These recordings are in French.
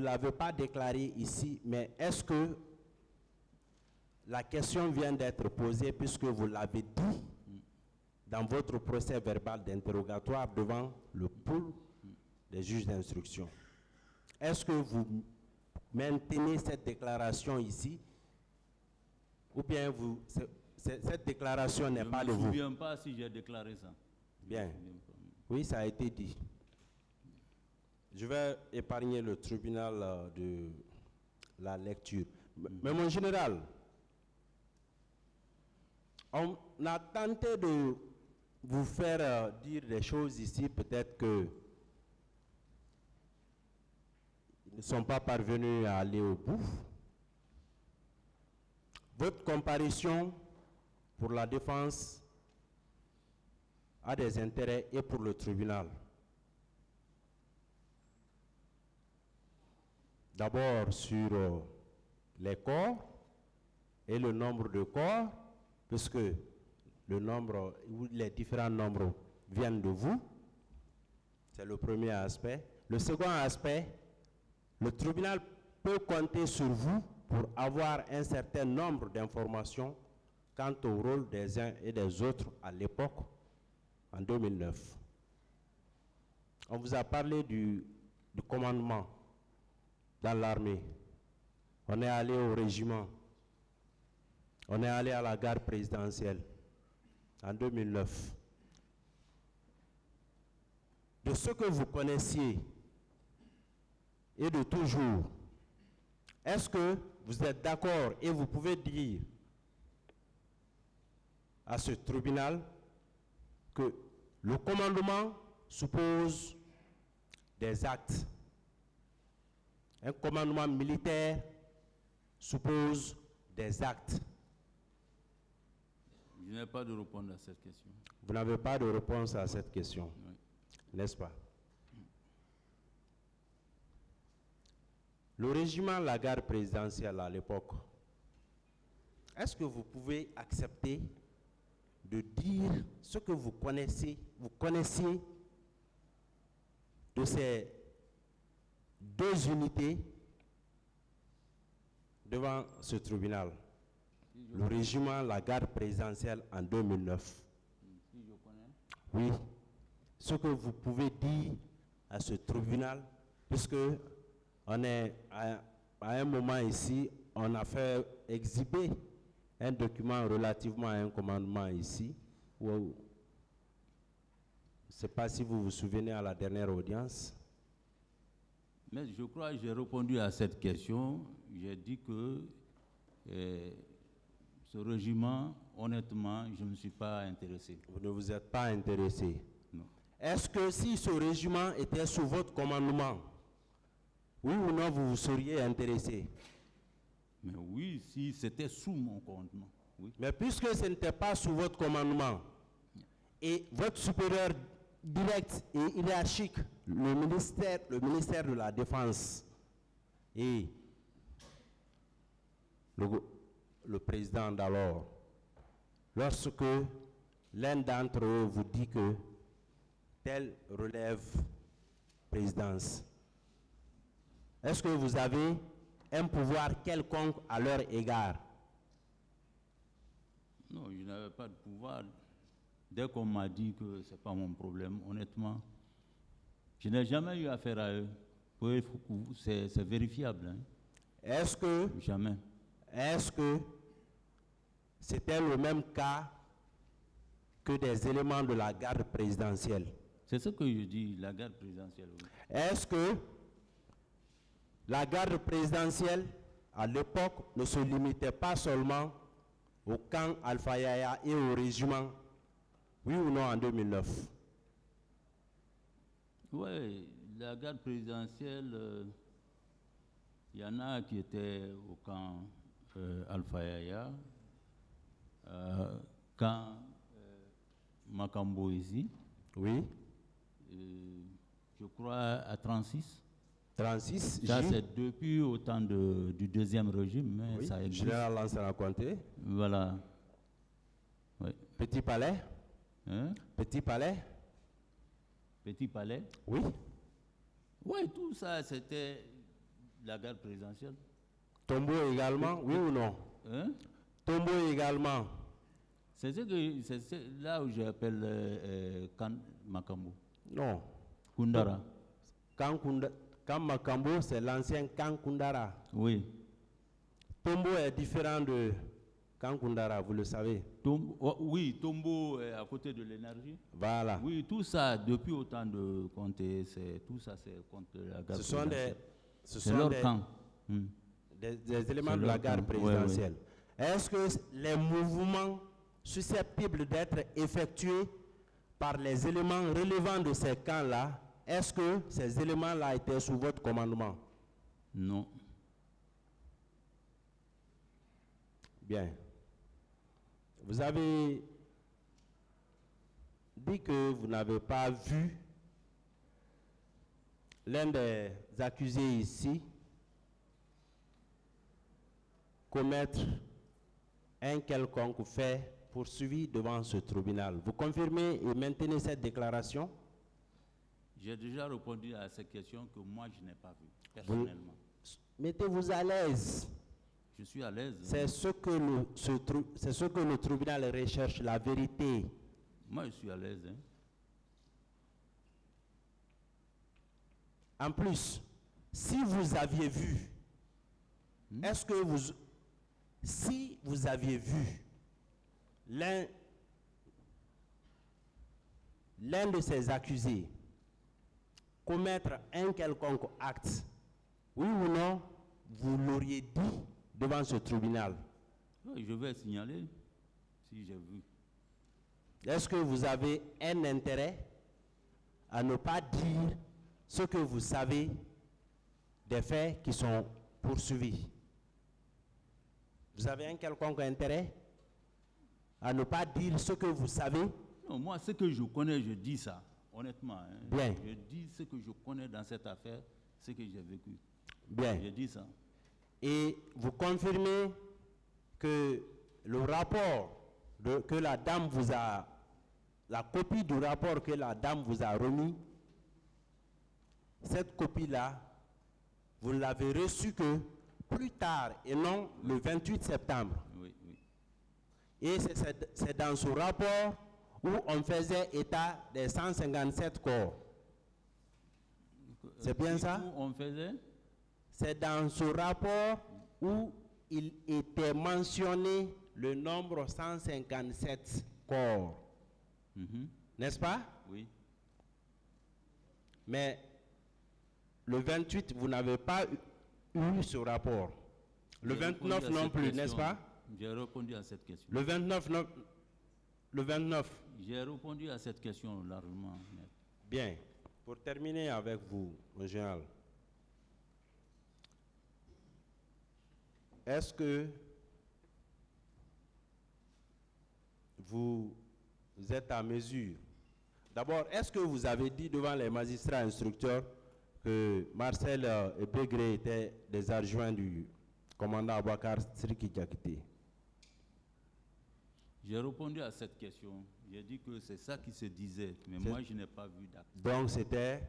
l'avez pas déclaré ici, mais est-ce que la question vient d'être posée puisque vous l'avez dit dans votre procès verbal d'interrogatoire devant le pool des juges d'instruction? Est-ce que vous maintenez cette déclaration ici ou bien cette déclaration n'est pas de vous? Je ne me souviens pas si j'ai déclaré ça. Bien. Oui, ça a été dit. Je vais épargner le tribunal de la lecture. Mais mon général, on a tenté de vous faire dire des choses ici, peut-être que ils ne sont pas parvenus à aller au bout. Votre comparution pour la défense a des intérêts et pour le tribunal. D'abord sur les corps et le nombre de corps, puisque le nombre ou les différents nombres viennent de vous. C'est le premier aspect. Le second aspect, le tribunal peut compter sur vous pour avoir un certain nombre d'informations quant au rôle des uns et des autres à l'époque, en 2009. On vous a parlé du commandement dans l'armée. On est allé au régiment. On est allé à la garde présidentielle en 2009. De ce que vous connaissiez et de toujours, est-ce que vous êtes d'accord et vous pouvez dire à ce tribunal que le commandement suppose des actes? Un commandement militaire suppose des actes. Je n'ai pas de réponse à cette question. Vous n'avez pas de réponse à cette question, oui. N'est-ce pas? Le régiment la garde présidentielle à l'époque, est-ce que vous pouvez accepter de dire ce que vous connaissiez de ces deux unités devant ce tribunal? Le régiment la garde présidentielle en 2009. Si je connais. Oui. Ce que vous pouvez dire à ce tribunal, puisque on est à un moment ici, on a fait exhiber un document relativement à un commandement ici. Je ne sais pas si vous vous souvenez à la dernière audience. Mais je crois que j'ai répondu à cette question. J'ai dit que ce régiment, honnêtement, je ne me suis pas intéressé. Vous ne vous êtes pas intéressé? Non. Est-ce que si ce régiment était sous votre commandement, oui ou non, vous vous seriez intéressé? Mais oui, si c'était sous mon commandement. Oui. Mais puisque ce n'était pas sous votre commandement, et votre supérieur direct et hiérarchique, le ministère de la Défense et le président d'alors, lorsque l'un d'entre eux vous dit que tel relève présidence, est-ce que vous avez un pouvoir quelconque à leur égard? Non, je n'avais pas de pouvoir. Dès qu'on m'a dit que ce n'est pas mon problème, honnêtement, je n'ai jamais eu affaire à eux. C'est vérifiable. Hein. Est-ce que jamais. Est-ce que c'était le même cas que des éléments de la garde présidentielle? C'est ce que je dis, la garde présidentielle. Oui. Est-ce que la garde présidentielle, à l'époque, ne se limitait pas seulement au camp Alpha Yaya et au régiment? Oui ou non en 2009? Oui, la garde présidentielle, il y en a qui étaient au camp Alpha Yaya, camp Makambo ici. Oui. Je crois à 36. 36, ça c'est depuis au temps du deuxième régime. Mais oui, ça existe. Général Lansana Conté. Voilà. Oui. Petit Palais. Hein? Petit Palais. Petit Palais. Oui. Oui, tout ça c'était la garde présidentielle. Tombo également, oui ou non? Hein? Tombo également. C'est là où j'appelle Kan Makambo. Non. Kundara. Kan Makambo, c'est l'ancien Kan Kundara. Oui. Tombo est différent de Kan Kundara, vous le savez. Oui, Tombo est à côté de l'énergie. Voilà. Oui, tout ça, depuis autant de comtés, tout ça, c'est contre la garde présidentielle. C'est leur camp. Des éléments de la garde présidentielle. Oui. Est-ce que les mouvements susceptibles d'être effectués par les éléments relevant de ces camps-là, est-ce que ces éléments-là étaient sous votre commandement? Non. Bien. Vous avez dit que vous n'avez pas vu l'un des accusés ici commettre un quelconque fait poursuivi devant ce tribunal. Vous confirmez et maintenez cette déclaration? J'ai déjà répondu à cette question que moi je n'ai pas vu personnellement. Mettez-vous à l'aise. Je suis à l'aise. C'est ce que le tribunal recherche, la vérité. Moi je suis à l'aise. Hein. En plus, si vous aviez vu, est-ce que si vous aviez vu l'un de ces accusés commettre un quelconque acte, oui ou non, vous l'auriez dit devant ce tribunal? Oui, je vais signaler si j'ai vu. Est-ce que vous avez un intérêt à ne pas dire ce que vous savez des faits qui sont poursuivis? Vous avez un quelconque intérêt à ne pas dire ce que vous savez? Non, moi, ce que je connais, je dis ça, honnêtement. Hein. Bien. Je dis ce que je connais dans cette affaire, ce que j'ai vécu. Bien. Je dis ça. Et vous confirmez que le rapport que la dame vous a, la copie du rapport que la dame vous a remis, cette copie-là, vous ne l'avez reçue que plus tard et non le 28 septembre. Oui, oui. Et c'est dans ce rapport où on faisait état des 157 corps. C'est bien ça? Où on faisait? C'est dans ce rapport où il était mentionné le nombre 157 corps. N'est-ce pas? Oui. Mais le 28, vous n'avez pas eu ce rapport. Le 29 non plus, n'est-ce pas? J'ai répondu à cette question. Le 29 non. Le 29. J'ai répondu à cette question largement. Bien. Pour terminer avec vous, mon général, est-ce que vous êtes à mesure? D'abord, est-ce que vous avez dit devant les magistrats instructeurs que Marcel et Pégré étaient des adjoints du commandant Abouakar Siriki Diakité? J'ai répondu à cette question. J'ai dit que c'est ça qui se disait, mais moi je n'ai pas vu d'acte. Donc c'était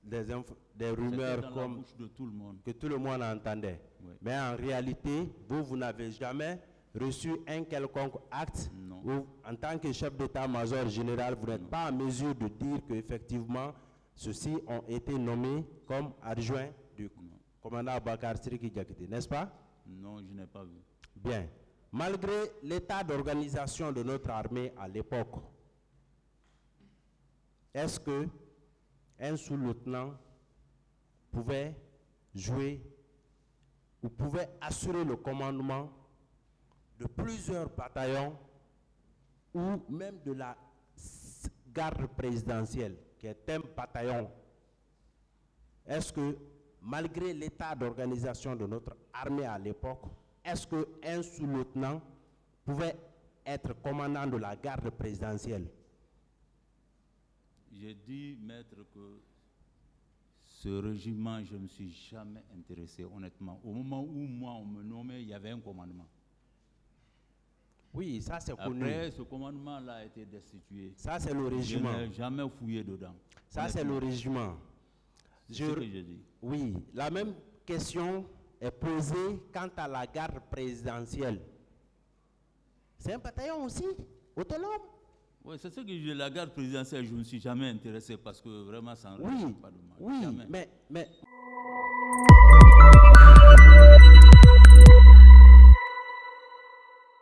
des rumeurs dans comme la bouche de tout le monde. Que tout le monde entendait. Oui. Mais en réalité, vous n'avez jamais reçu un quelconque acte où, en tant que chef d'état-major général, vous n'êtes pas en mesure de dire qu'effectivement, ceux-ci ont été nommés comme adjoints du commandant Abouakar Siriki Diakité, n'est-ce pas? Non, je n'ai pas vu. Bien. Malgré l'état d'organisation de notre armée à l'époque, est-ce que un sous-lieutenant pouvait jouer ou pouvait assurer le commandement de plusieurs bataillons ou même de la garde présidentielle, qui est un bataillon? Est-ce que, malgré l'état d'organisation de notre armée à l'époque, est-ce qu'un sous-lieutenant pouvait être commandant de la garde présidentielle? J'ai dit, maître, que ce régiment, je ne me suis jamais intéressé, honnêtement. Au moment où moi, on me nommait, il y avait un commandement. Oui, ça c'est connu. Après, ce commandement-là a été destitué. Ça c'est le régiment. Je n'ai jamais fouillé dedans. Ça c'est le régiment. C'est ce que j'ai dit. Oui, la même question est posée quant à la garde présidentielle. C'est un bataillon aussi, autonome. Oui, c'est ce que je dis. La garde présidentielle, je ne me suis jamais intéressé parce que vraiment, ça ne Oui, pas de mal. oui, Jamais. mais